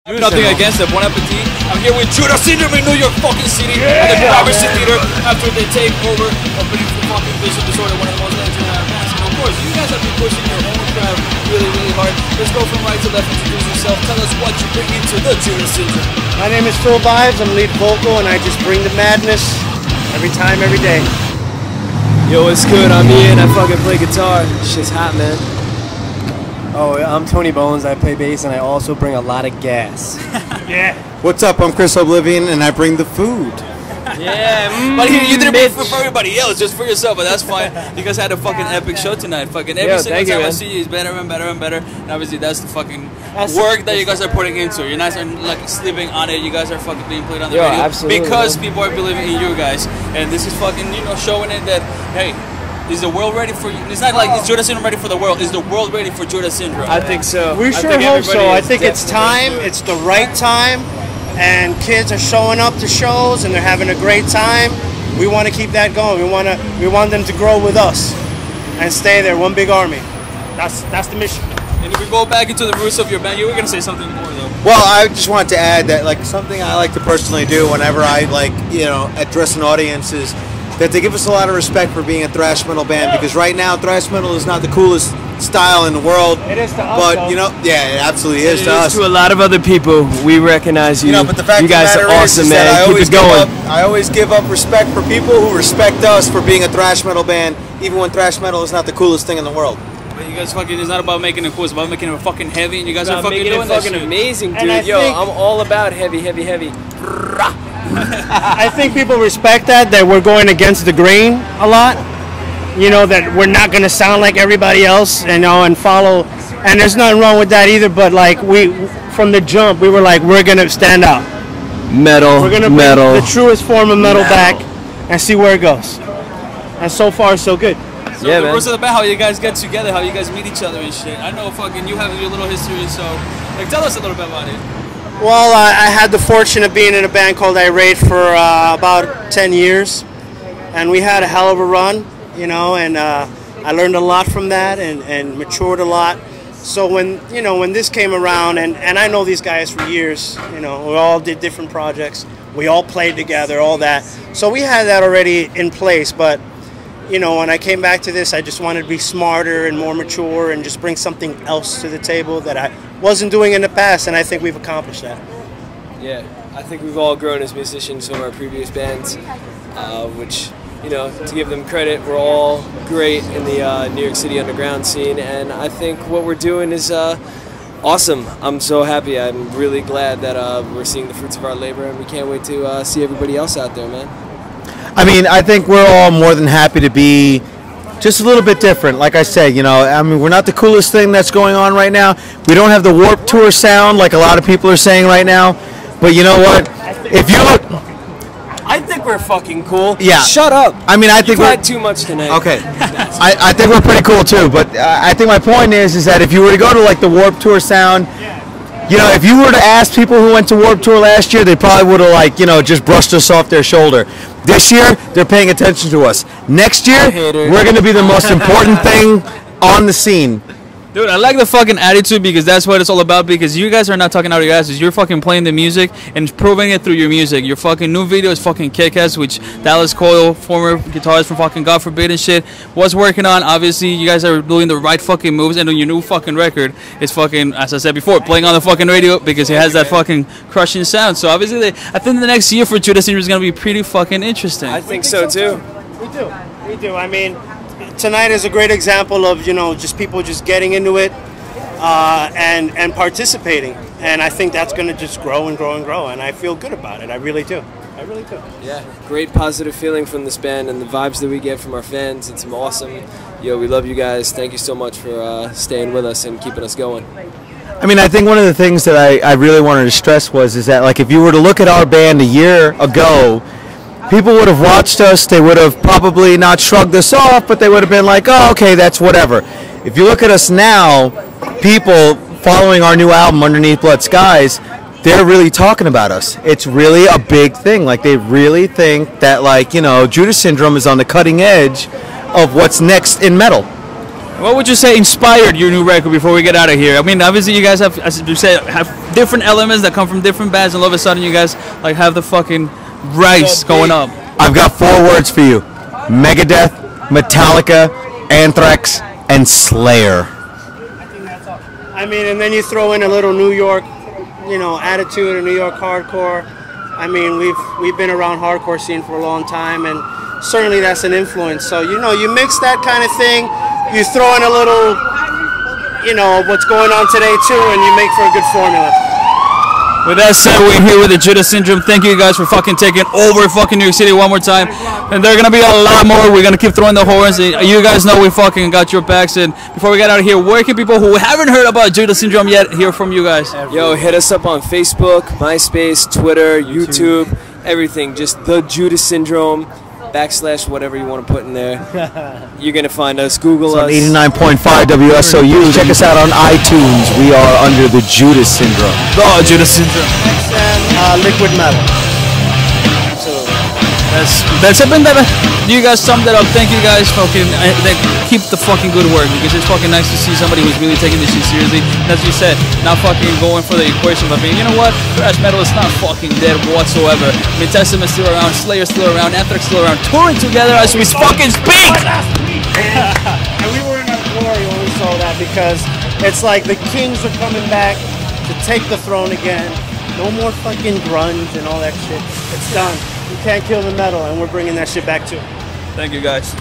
Nothing against it. Bon appetit. I'm here with Judas Syndrome in New York fucking City at the Gramercy Theater after they take over opening for fucking Vision Disorder, one of the most legendary bands. And of course, you guys have been pushing your own craft really, really hard. Let's go from right to left. Introduce yourself. Tell us what you bring into the Judas Syndrome. My name is Phil Vibes. I'm lead vocal, and I just bring the madness every time, every day. Yo, what's good? I'm Ian. I fucking play guitar. Shit's hot, man. Oh, I'm Tony Bones. I play bass, and I also bring a lot of gas. Yeah. What's up? I'm Chris Oblivion, and I bring the food. Yeah, but you didn't bring food for everybody else, just for yourself, but that's fine. You guys had a fucking epic show tonight. Fucking every single time I see you, it's better and better and better. And obviously, that's the fucking work that you guys are putting into. You're not like sleeping on it. You guys are fucking being played on the radio absolutely, because people are believing in you guys. And this is fucking, showing it that, hey, is the world ready for you? It's not like, is Judas Syndrome ready for the world? Is the world ready for Judas Syndrome? I think so. We sure hope so. I think it's time. It's the right time. And kids are showing up to shows and they're having a great time. We want to keep that going. We want them to grow with us and stay there, one big army. That's the mission. And if we go back into the roots of your band, you were gonna say something more though. Well, I just wanted to add that something I like to personally do whenever I address an audience is that they give us a lot of respect for being a thrash metal band, because right now thrash metal is not the coolest style in the world. It is to us, but it absolutely is to us. To a lot of other people, we recognize you. But the fact you guys of the are matter awesome, is man. that Keep it going. I always give up respect for people who respect us for being a thrash metal band, even when thrash metal is not the coolest thing in the world. But you guys fucking, it's not about making it cool, it's about making it fucking heavy, and you guys are fucking making doing it that fucking shit. amazing, dude. And Yo, I'm all about heavy. I think people respect that we're going against the grain a lot. That we're not going to sound like everybody else, and follow. And there's nothing wrong with that either, but from the jump, we were like, we're going to stand out. We're going to bring the truest form of metal back and see where it goes. And so far, so good. So the rest of the band, how you guys get together, how you guys meet each other and shit. I know fucking you have your little history, so tell us a little bit about it. Well, I had the fortune of being in a band called Irate for about 10 years, and we had a hell of a run, and I learned a lot from that and matured a lot. So when this came around, and I know these guys for years, we all did different projects, we all played together, all that. So we had that already in place, but when I came back to this, I just wanted to be smarter and more mature and just bring something else to the table that I wasn't doing in the past, and I think we've accomplished that. Yeah, I think we've all grown as musicians from our previous bands, which, to give them credit, we're all great in the New York City underground scene, and I think what we're doing is awesome. I'm so happy. I'm really glad that we're seeing the fruits of our labor, and we can't wait to see everybody else out there, man. I think we're all more than happy to be just a little bit different. Like I said, we're not the coolest thing that's going on right now. We don't have the Warped Tour sound like a lot of people are saying right now. But you know what? If you look, I think we're fucking cool. Yeah. Shut up. I think we've had too much tonight. Okay. I think we're pretty cool too. But I think my point is that if you were to go to the Warped Tour sound, if you were to ask people who went to Warped Tour last year, they probably would have just brushed us off their shoulder. This year, they're paying attention to us. Next year, we're going to be the most important thing on the scene. Dude, I like the fucking attitude, because that's what it's all about, because you guys are not talking out of your asses. You're fucking playing the music and proving it through your music. Your fucking new video is fucking kick-ass, which Dallas Coyle, former guitarist from fucking God Forbid and shit, was working on. Obviously, you guys are doing the right fucking moves, and your new fucking record is fucking, as I said before, playing on the fucking radio, because it has that fucking crushing sound. So obviously, I think the next year for Judas Syndrome is going to be pretty fucking interesting. I think so too. We do. Tonight is a great example of just people just getting into it and participating, and I think that's going to just grow and grow and grow, and I feel good about it. I really do. Yeah, great positive feeling from this band, and the vibes that we get from our fans, it's awesome. We love you guys. Thank you so much for staying with us and keeping us going. I think one of the things that I really wanted to stress is that if you were to look at our band a year ago, people would have watched us, they would have probably not shrugged us off, but they would have been like, oh, okay, that's whatever. If you look at us now, people following our new album, Underneath Blood Skies, they're really talking about us. It's really a big thing. They really think that, Judas Syndrome is on the cutting edge of what's next in metal. What would you say inspired your new record before we get out of here? I mean, obviously you guys have, as you said, have different elements that come from different bands, and all of a sudden you guys like have the fucking rice going up. I've got 4 words for you: Megadeth, Metallica, Anthrax, and Slayer. I mean, and then you throw in a little New York, you know, attitude, a New York hardcore. I mean, we've been around hardcore scene for a long time, and certainly that's an influence. So, you know, you mix that kind of thing, you throw in a little, you know, what's going on today too, and you make for a good formula. With that said, we're here with the Judas Syndrome. Thank you guys for fucking taking over fucking New York City one more time. And there are going to be a lot more. We're going to keep throwing the horns. You guys know we fucking got your backs. And before we get out of here, where can people who haven't heard about Judas Syndrome yet hear from you guys? Yo, hit us up on Facebook, MySpace, Twitter, YouTube, everything. Just the Judas Syndrome, / whatever you want to put in there. You're going to find us. Google us. 89.5 WSOU. Check us out on iTunes. We are under the Judas Syndrome. Oh, Judas Syndrome. Liquid Metal. That's it. You guys summed it up. Thank you guys. Fucking keep the fucking good work, because it's fucking nice to see somebody who's really taking this shit seriously. And as you said, not fucking going for the equation, but being, you know what, thrash metal is not fucking dead whatsoever. I mean, Testament's still around, Slayer's still around, Anthrax still around, touring together as we fucking speak. And we were in our glory when we saw that, because it's like the Kings are coming back to take the throne again. No more fucking grunge and all that shit. It's done. You can't kill the metal, and we're bringing that shit back too. Thank you guys.